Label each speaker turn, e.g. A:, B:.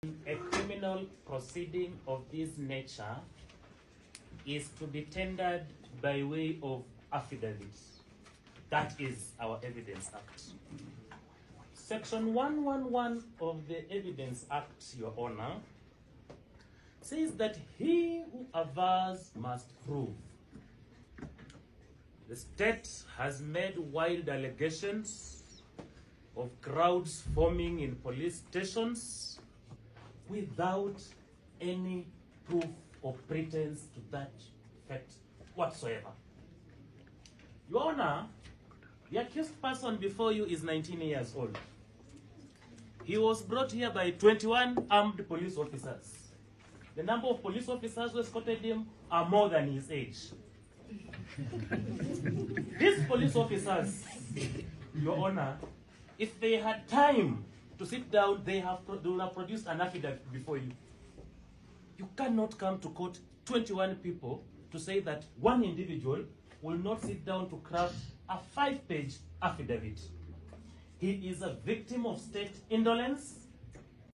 A: A criminal proceeding of this nature is to be tendered by way of affidavit. That is our Evidence Act. Section 111 of the Evidence Act, Your Honor, says that he who avers must prove. The state has made wild allegations of crowds forming in police stations without any proof or pretense to that effect whatsoever. Your Honor, the accused person before you is 19 years old. He was brought here by 21 armed police officers. The number of police officers who escorted him are more than his age. These police officers, Your Honor, if they had time to sit down, they would have produced an affidavit before you. You cannot come to court 21 people to say that one individual will not sit down to craft a 5-page affidavit. He is a victim of state indolence.